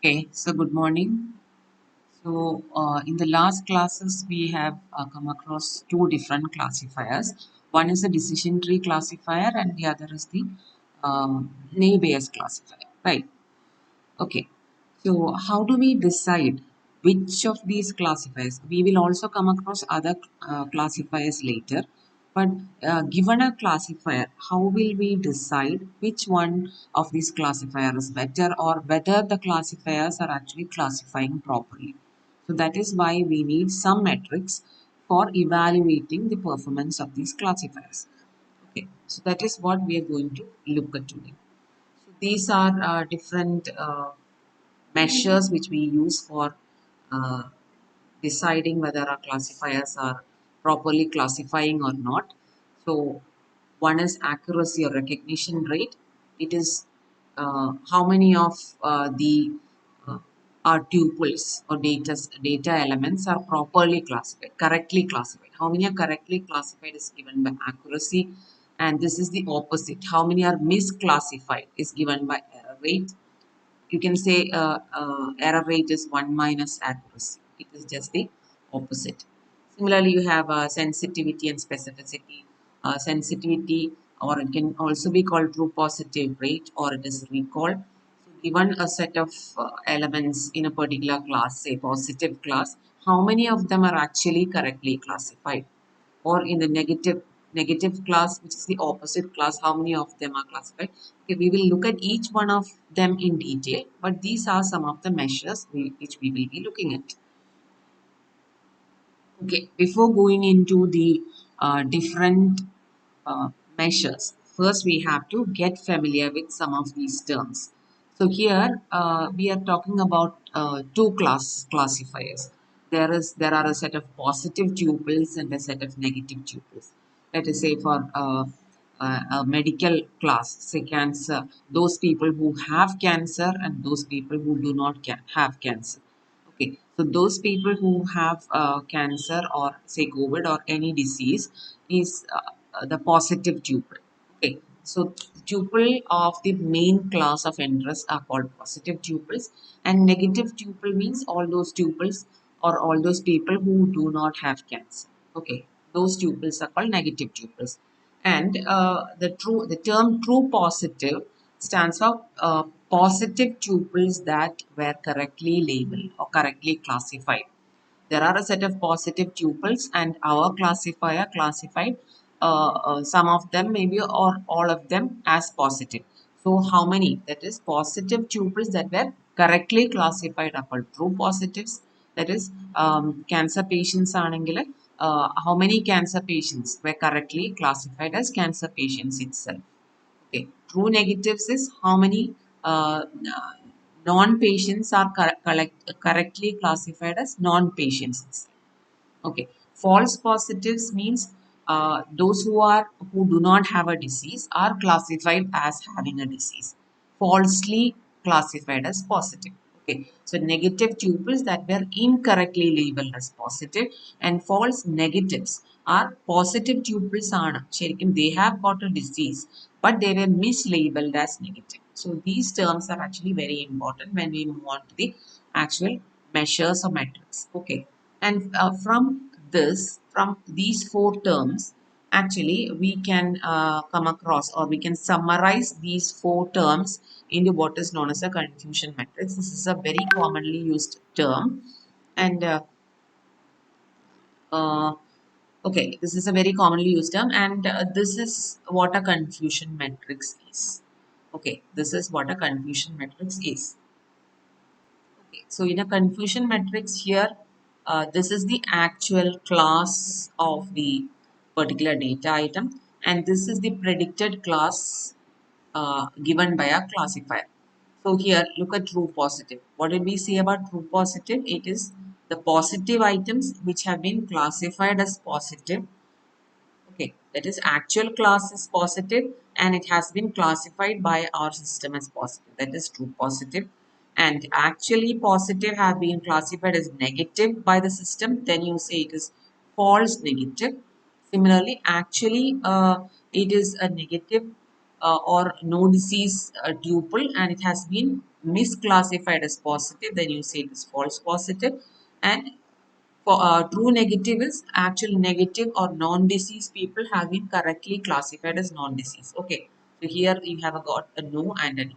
Okay, so good morning. In the last classes, we have come across two different classifiers. One is the decision tree classifier, and the other is the naive classifier, right? Okay, so how do we decide which of these classifiers? We will also come across other classifiers later, but given a classifier, how will we decide which one of these classifiers is better or whether the classifiers are actually classifying properly? So that is why we need some metrics for evaluating the performance of these classifiers. Okay, so that is what we are going to look at today. So these are different measures which we use for uh, deciding whether our classifiers are properly classifying or not. So one is accuracy or recognition rate. It is how many of the uh, our tuples or data elements are properly classified, correctly classified. How many are correctly classified is given by accuracy, and this is the opposite. How many are misclassified is given by error rate. You can say error rate is 1 minus accuracy. It is just the opposite. Similarly, you have sensitivity and specificity. Sensitivity, or it can also be called true positive rate, or it is recall. So given a set of elements in a particular class, say positive class, how many of them are actually correctly classified? Or in the negative class, which is the opposite class, how many of them are classified? Okay, we will look at each one of them in detail, but these are some of the measures which we will be looking at. Okay, before going into the different uh, measures, first we have to get familiar with some of these terms. So here we are talking about two classifiers. There are a set of positive tuples and a set of negative tuples. Let us say for a medical class, say cancer, those people who have cancer and those people who do not have cancer. Okay, so those people who have cancer or say COVID or any disease is the positive tuple. Okay, so tuple of the main class of interest are called positive tuples, and negative tuple means all those tuples or all those people who do not have cancer. Okay, those tuples are called negative tuples, and the term true positive stands for positive tuples that were correctly labeled or correctly classified. There are a set of positive tuples, and our classifier classified some of them, maybe or all of them, as positive. So, how many? That is positive tuples that were correctly classified are called true positives. That is, cancer patients ആണെങ്കിൽ how many cancer patients were correctly classified as cancer patients itself. Okay, true negatives is how many non-patients are correctly classified as non-patients. Okay, false positives means those who do not have a disease are classified as having a disease, falsely classified as positive. Okay, so negative tuples that were incorrectly labeled as positive, and false negatives are positive tuples ആണ് ശരിക്കും they have got a disease but they were mislabeled as negative. So these terms are actually very important when we move on to the actual measures or metrics. Okay, and from these four terms, actually we can come across, or we can summarize these four terms into what is known as a confusion matrix. This is a very commonly used term, and uh, okay, this is a very commonly used term, and this is what a confusion matrix is. Okay, this is what a confusion matrix is. Okay, so in a confusion matrix here, this is the actual class of the particular data item, and this is the predicted class given by a classifier. So here, look at true positive. What did we say about true positive? It is the positive items which have been classified as positive. Okay, that is actual class is positive and it has been classified by our system as positive. That is true positive. And actually positive have been classified as negative by the system. Then you say it is false negative. Similarly, actually it is a negative or no disease tuple and it has been misclassified as positive, then you say it is false positive. And for true negative is actual negative or non-disease people have been correctly classified as non-disease. Okay, so here you have got a no and a no.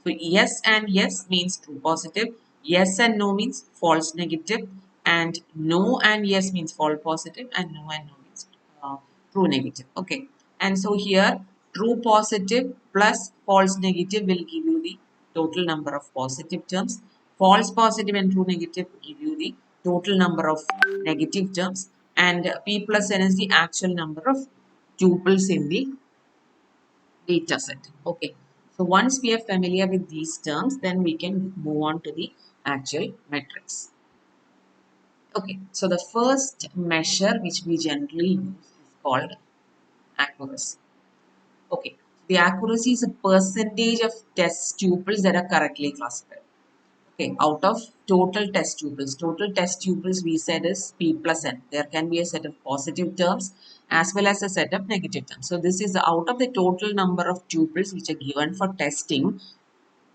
So yes and yes means true positive, yes and no means false negative, and no and yes means false positive, and no and no means true negative. Okay, and so here true positive plus false negative will give you the total number of positive terms. False positive and true negative give you the total number of negative terms, and p plus n is the actual number of tuples in the data set. Okay, so once we are familiar with these terms, then we can move on to the actual metrics. Okay, so the first measure which we generally use is called accuracy. Okay, the accuracy is a percentage of test tuples that are correctly classified. Okay, out of total test tuples we said is p plus n. There can be a set of positive terms as well as a set of negative terms. So this is out of the total number of tuples which are given for testing,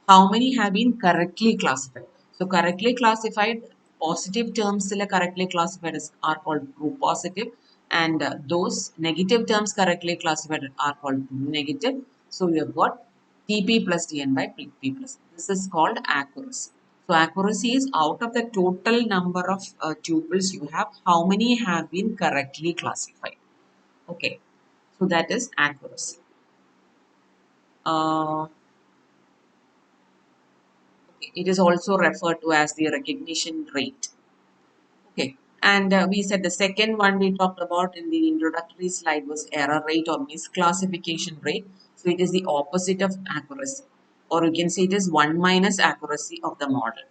how many have been correctly classified. So correctly classified positive terms correctly classified are called true positive, and those negative terms correctly classified are called true negative. So we have got TP plus TN by P plus. This is called accuracy. So accuracy is out of the total number of tuples you have, how many have been correctly classified. Okay, so that is accuracy. Uh, okay. It is also referred to as the recognition rate. Okay, and we said the second one we talked about in the introductory slide was error rate or misclassification rate. So it is the opposite of accuracy, or you can say it is 1 minus accuracy of the model.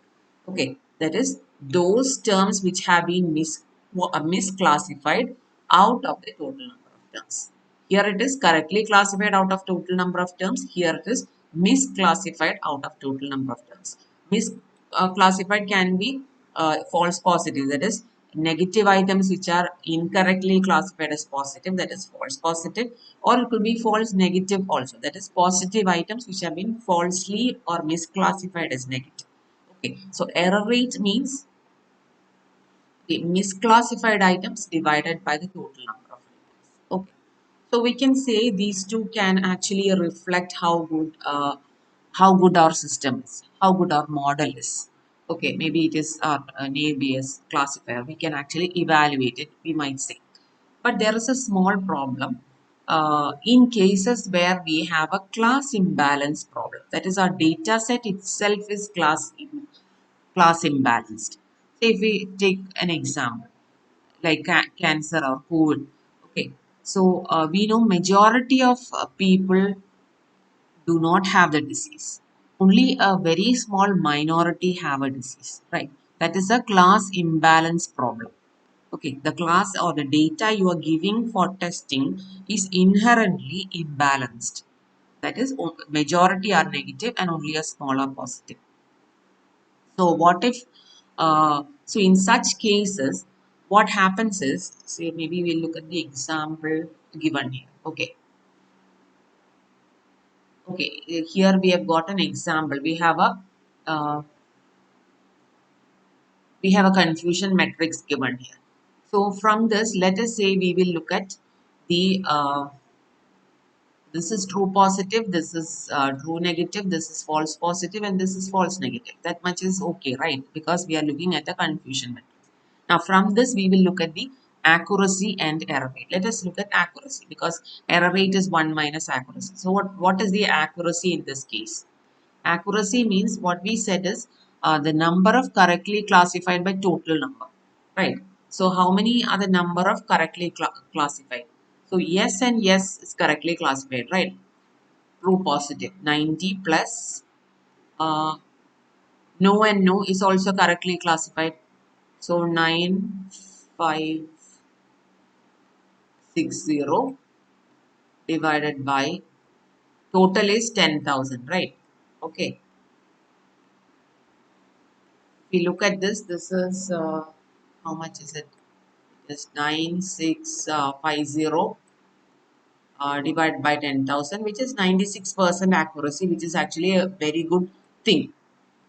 Okay, that is those terms which have been misclassified out of the total number of terms. Here it is correctly classified out of total number of terms. Here it is misclassified out of total number of terms. Misclassified can be false positive, that is negative items which are incorrectly classified as positive, that is false positive, or it could be false negative also, that is positive items which have been falsely or misclassified as negative. Okay, so error rate means the misclassified items divided by the total number of items. Okay, so we can say these two can actually reflect how good our system is, how good our model is. Okay, maybe it is our naive classifier. We can actually evaluate it, we might say. But there is a small problem in cases where we have a class imbalance problem. That is, our data set itself is class imbalanced. Say if we take an example like cancer or COVID. Okay, so we know majority of people do not have the disease. Only a very small minority have a disease, right? That is a class imbalance problem. Okay, the class or the data you are giving for testing is inherently imbalanced. That is, majority are negative and only a smaller positive. So what if, so in such cases, what happens is, say maybe we'll look at the example given here. Okay. Okay, here we have got an example. Uh, we have a confusion matrix given here. So from this, let us say we will look at the this is true positive, this is true negative, this is false positive, and this is false negative. That much is okay, right? Because we are looking at a confusion matrix. Now, from this, we will look at the accuracy and error rate. Let us look at accuracy because error rate is 1 minus accuracy. So, what is the accuracy in this case? Accuracy means what we said is the number of correctly classified by total number, right? So, how many are the number of correctly classified? So, yes and yes is correctly classified, right? True positive 90 plus no and no is also correctly classified. So, 9560 divided by total is 10,000, right? Okay. If we look at this, this is how much is it? It is 9650 divided by 10,000, which is 96% accuracy, which is actually a very good thing,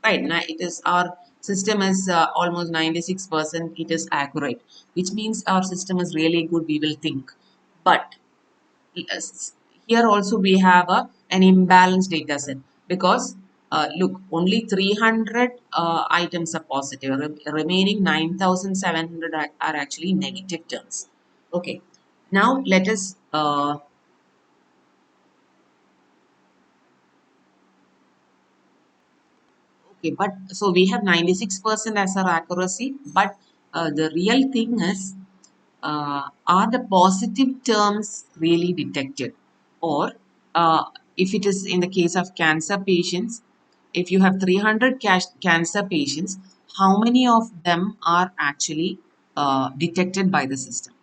right? Now it is our system is almost 96% it is accurate, which means our system is really good, we will think. But yes, here also we have an imbalanced data set because look, only 300 items are positive, remaining 9,700 are actually negative terms. Okay, now let us okay, but so we have 96% as our accuracy, but the real thing is, are the positive terms really detected? Or if it is in the case of cancer patients, if you have 300 cancer patients, how many of them are actually detected by the system?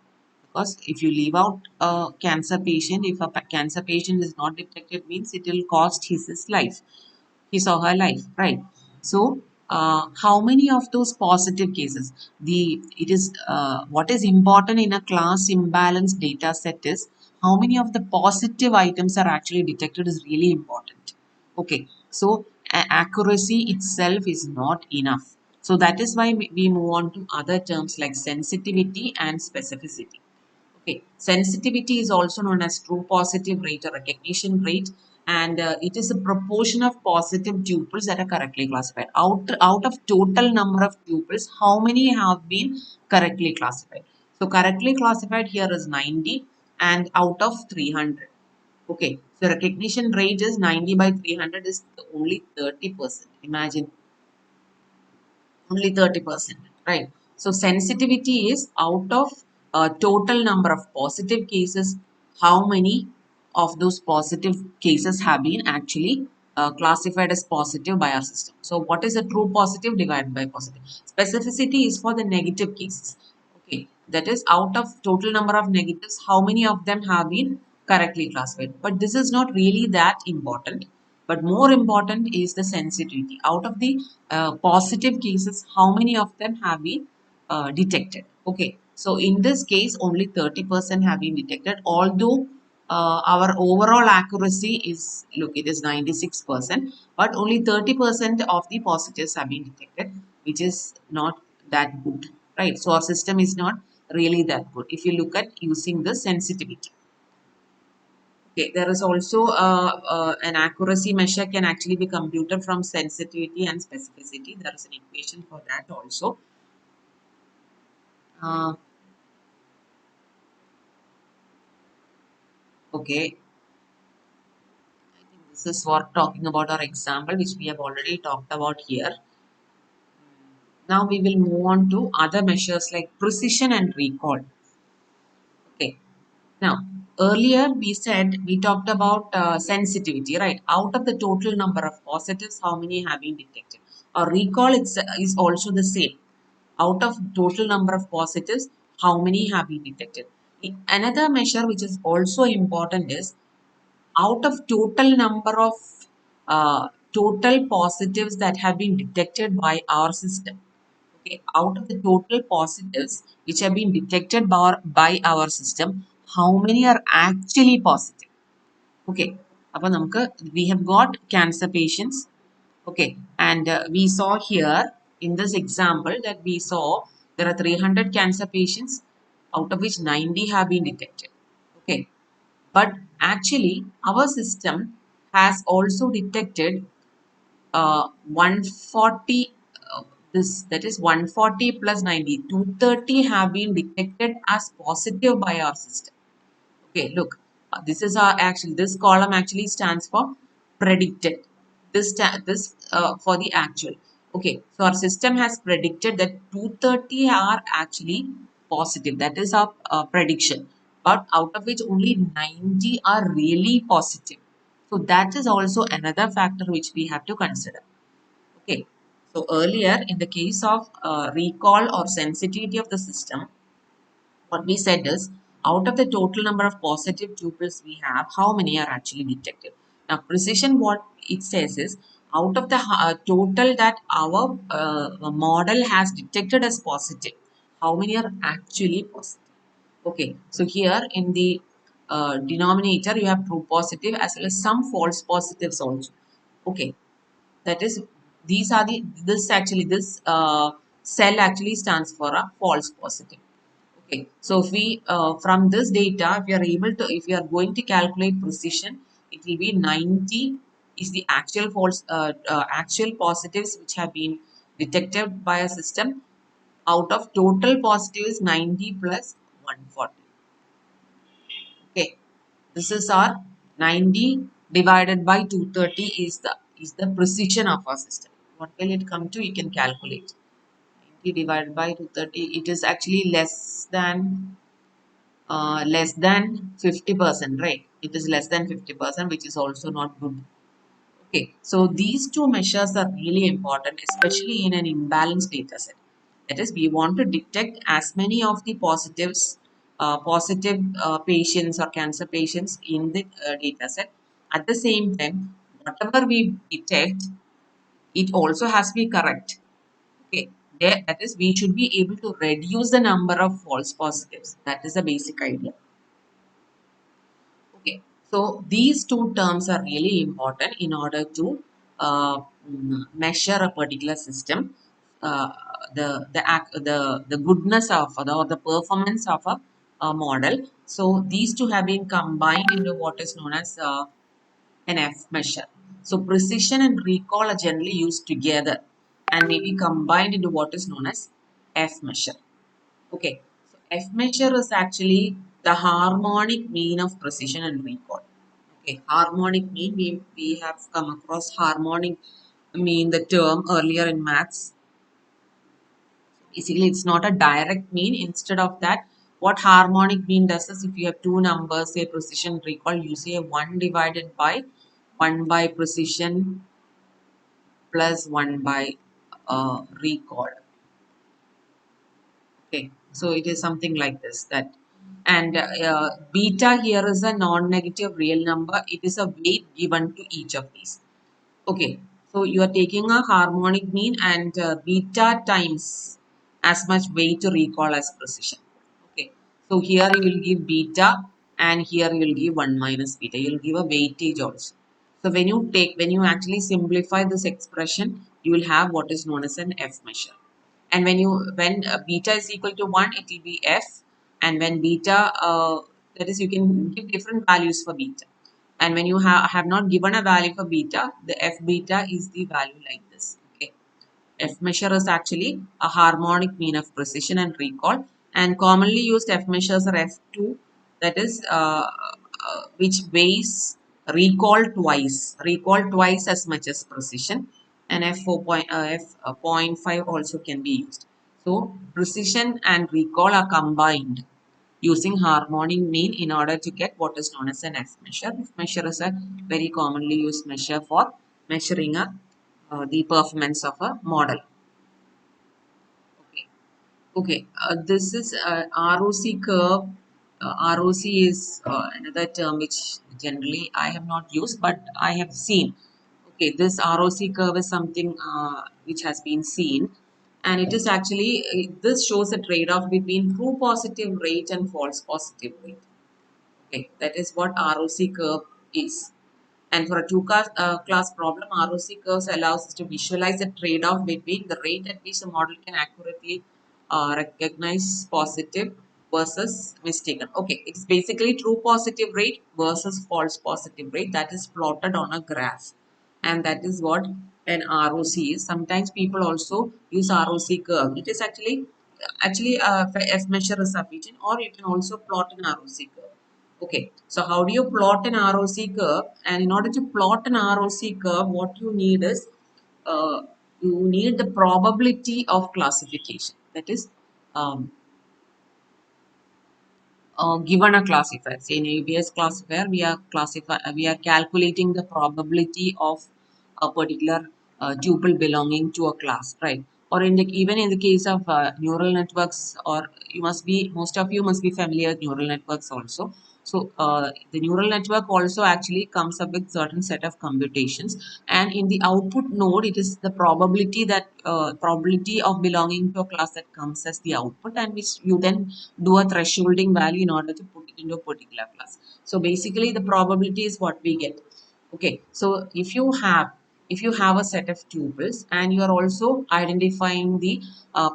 Because if you leave out a cancer patient, if a cancer patient is not detected, means it will cost his life, his or her life, right? So how many of those positive cases, the it is what is important in a class imbalance data set is how many of the positive items are actually detected is really important. Okay, so accuracy itself is not enough, so that is why we move on to other terms like sensitivity and specificity. Okay, sensitivity is also known as true positive rate or recognition rate, and it is a proportion of positive tuples that are correctly classified. Out of total number of tuples, how many have been correctly classified? So correctly classified here is 90 and out of 300. Okay, so recognition rate is 90 by 300 is only 30%. Imagine, only 30%, right? So sensitivity is out of total number of positive cases, how many of those positive cases have been actually classified as positive by our system. So what is a true positive divided by positive? Specificity is for the negative cases. Okay, that is out of total number of negatives, how many of them have been correctly classified. But this is not really that important. But more important is the sensitivity. Out of the positive cases, how many of them have been detected? Okay, so in this case, only 30% have been detected. Although our overall accuracy is, look, it is 96%, but only 30% of the positives have been detected, which is not that good, right? So our system is not really that good if you look at using the sensitivity. Okay, there is also an accuracy measure can actually be computed from sensitivity and specificity. There is an equation for that also. Uh, okay, I think this is what talking about our example, which we have already talked about here. Now we will move on to other measures like precision and recall. Okay. Now, earlier we said we talked about sensitivity, right? Out of the total number of positives, how many have been detected? Or recall is also the same. Out of total number of positives, how many have been detected? Another measure which is also important is out of total number of total positives that have been detected by our system. Okay, out of the total positives which have been detected by our system, how many are actually positive? Okay, അപ്പോൾ നമുക്ക് we have got cancer patients. Okay, and we saw here in this example that we saw there are 300 cancer patients, out of which 90 have been detected. Okay, but actually our system has also detected 140, this that is 140 plus 90, 230 have been detected as positive by our system. Okay, look, this is our actually, this column actually stands for predicted. This for the actual. Okay, so our system has predicted that 230 are actually positive. That is our prediction. But out of which only 90 are really positive. So that is also another factor which we have to consider. Okay, so earlier in the case of recall or sensitivity of the system, what we said is out of the total number of positive tuples we have, how many are actually detected? Now, precision, what it says is out of the total that our model has detected as positive, how many are actually positive? Okay, so here in the denominator you have true positive as well as some false positives also. Okay, that is, these are the, this cell actually stands for a false positive. Okay, so if we from this data, if you are able to, if you are going to calculate precision, it will be 90 is the actual false actual positives which have been detected by a system. Out of total positives, 90 plus 140. Okay, this is our 90 divided by 230 is the precision of our system. What will it come to? You can calculate. 90 divided by 230, it is actually less than 50%, right? It is less than 50%, which is also not good. Okay, so these two measures are really important, especially in an imbalanced data set. That is, we want to detect as many of the positive patients or cancer patients in the data set. At the same time, whatever we detect, it also has to be correct. Okay, there, that is, we should be able to reduce the number of false positives. That is the basic idea. Okay, so these two terms are really important in order to measure a particular system, uh, the goodness of or the performance of a model. So these two have been combined into what is known as an F measure. So precision and recall are generally used together and may be combined into what is known as F measure. Okay, so F measure is actually the harmonic mean of precision and recall. Okay, harmonic mean, we have come across harmonic mean, the term earlier in maths. Basically, it's not a direct mean. Instead of that, what harmonic mean does is, if you have two numbers, say precision recall, you say 1 divided by 1 by precision plus 1 by recall. Okay, so it is something like this, that, and beta here is a non-negative real number. It is a weight given to each of these. Okay, so you are taking a harmonic mean and beta times as much weight to recall as precision. Okay, so here you will give beta and here you will give 1 minus beta. You will give a weightage also. So when you actually simplify this expression, you will have what is known as an F measure. And when beta is equal to 1, it will be F. And when beta, that is, you can give different values for beta. And when you have not given a value for beta, the F beta is the value like this. Okay, F measure is actually a harmonic mean of precision and recall, and commonly used F measures are F2, that is, which weighs recall twice as much as precision, and F4 F.5 also can be used. So precision and recall are combined using harmonic mean in order to get what is known as an F measure. F measure is a very commonly used measure for measuring the performance of a model. Okay. Okay, this is ROC curve. ROC is another term which generally I have not used, but I have seen. Okay, this ROC curve is something which has been seen, and it is actually, this shows a trade-off between true positive rate and false positive rate. Okay, that is what ROC curve is. And for a two class problem, ROC curves allows us to visualize the trade-off between the rate at which the model can accurately recognize positive versus mistaken. Okay, it's basically true positive rate versus false positive rate that is plotted on a graph. And that is what an ROC is. Sometimes people also use ROC curve. It is actually F measure is sufficient, or you can also plot an ROC curve. Okay, so how do you plot an ROC curve? And in order to plot an ROC curve, what you need is, uh, you need the probability of classification. That is, um, given a classifier, say in ABS classifier, we are calculating the probability of a particular tuple belonging to a class, right? Or even in the case of neural networks, or most of you must be familiar with neural networks also. So the neural network also actually comes up with certain set of computations, and in the output node, it is the probability that probability of belonging to a class that comes as the output, and which you then do a thresholding value in order to put it into a particular class. So basically, the probability is what we get. Okay, so if you have a set of tuples and you are also identifying the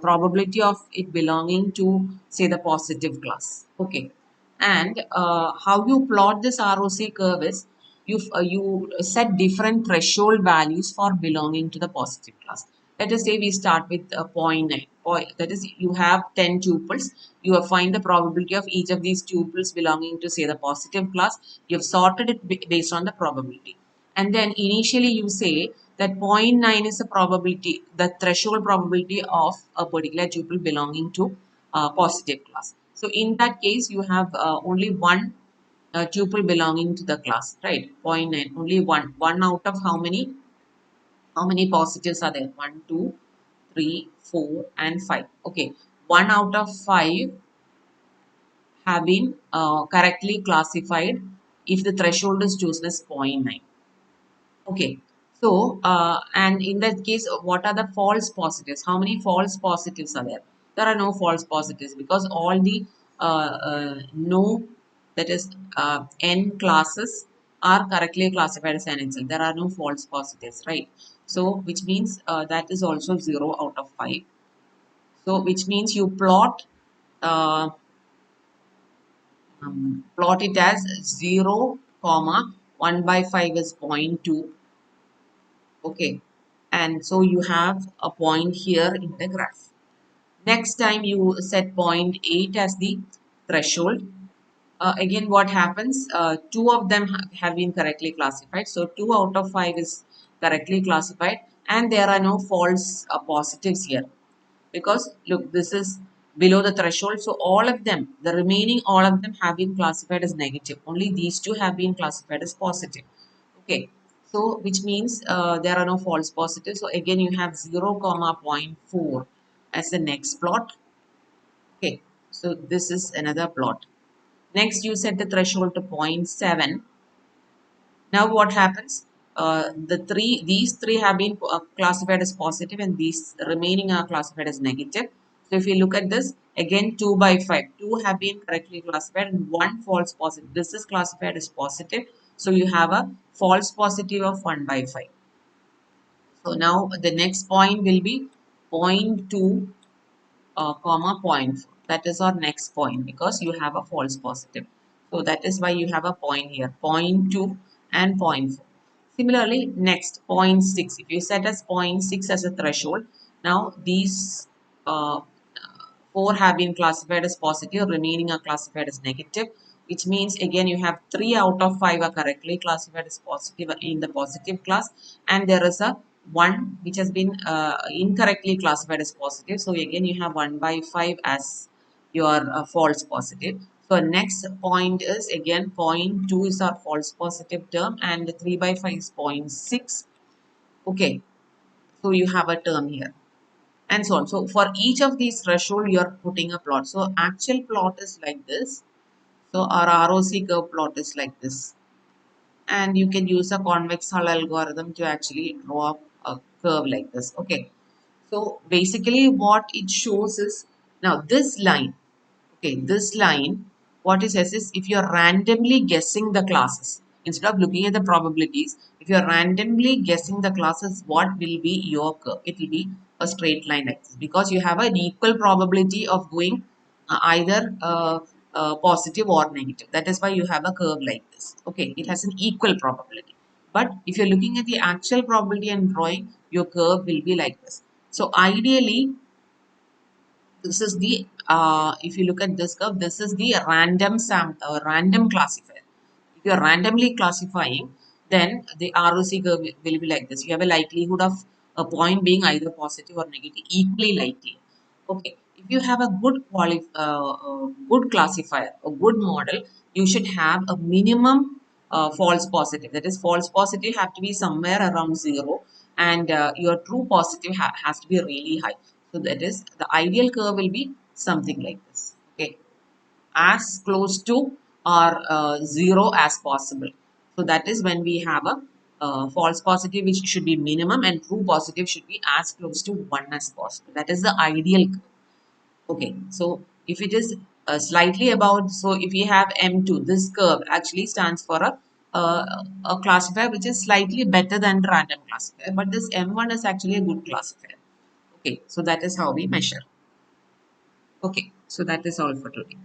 probability of it belonging to say the positive class. Okay, and how you plot this ROC curve is you set different threshold values for belonging to the positive class. Let us say we start with a point 0.9. That is, you have 10 tuples. You have find the probability of each of these tuples belonging to say the positive class. You have sorted it based on the probability. And then initially you say that zero point 0.9 is the probability, the threshold probability of a particular tuple belonging to positive class. So in that case, you have only one tuple belonging to the class, right? Zero point 0.9, only one. One out of how many? How many positives are there? 1, 2, 3, 4, and 5. Okay, 1 out of 5 have been correctly classified if the threshold is chosen as 0.9. Okay, so and in that case, what are the false positives? How many false positives are there? There are no false positives because all the no, that is n classes are correctly classified as n itself. There are no false positives, right? So which means that is also 0 out of 5. So which means you uh, plot it as 0 comma 1 by 5 is 0.2. Okay, and so you have a point here in the graph. Next time you set 0.8 as the threshold. Again, what happens? Two of them have been correctly classified. So 2 out of 5 is correctly classified, and there are no false positives here because look, this is below the threshold. So all of them, the remaining all of them have been classified as negative. Only these two have been classified as positive. Okay, so which means there are no false positives. So again, you have 0 comma zero point 0.4 as the next plot. Okay, so this is another plot. Next, you set the threshold to zero point 0.7. Now what happens? These three have been classified as positive, and these remaining are classified as negative. So if you look at this, again 2 by 5, 2 have been correctly classified and 1 false positive. This is classified as positive. So you have a false positive of 1 by 5. So now the next point will be 0.2 comma zero point 4. That is our next point because you have a false positive. So that is why you have a point here, 0.2 and zero point 4. Similarly, next 0.6. If you set as 0.6 as a threshold, now these 4 have been classified as positive, remaining are classified as negative, which means again you have 3 out of 5 are correctly classified as positive in the positive class, and there is a 1 which has been incorrectly classified as positive. So again you have 1 by 5 as your false positive. So next point is again 0.2 is our false positive term, and 3 by 5 is 0.6. Okay, so you have a term here and so on. So for each of these threshold, you are putting a plot. So actual plot is like this. So our ROC curve plot is like this. And you can use a convex hull algorithm to actually draw a curve like this. Okay. So basically what it shows is, now this line, okay, this line, what it says is if you're randomly guessing the classes, instead of looking at the probabilities, if you're randomly guessing the classes, what will be your curve? It will be a straight line like this because you have an equal probability of going either positive or negative. That is why you have a curve like this. Okay, it has an equal probability. But if you're looking at the actual probability and drawing, your curve will be like this. So ideally, this is the if you look at this curve, this is the random classifier. If you are randomly classifying, then the ROC curve will be like this. You have a likelihood of a point being either positive or negative, equally likely. Okay, if you have a good classifier, a good model, you should have a minimum false positive. That is, false positive have to be somewhere around 0, and your true positive has to be really high. So that is, the ideal curve will be something like this. Okay, as close to or 0 as possible. So that is when we have a false positive which should be minimum and true positive should be as close to 1 as possible. That is the ideal. Okay, so if it is slightly above, so if we have M2, this curve actually stands for a classifier which is slightly better than the random classifier, but this M1 is actually a good classifier. Okay, so that is how we measure. Okay, so that is all for today.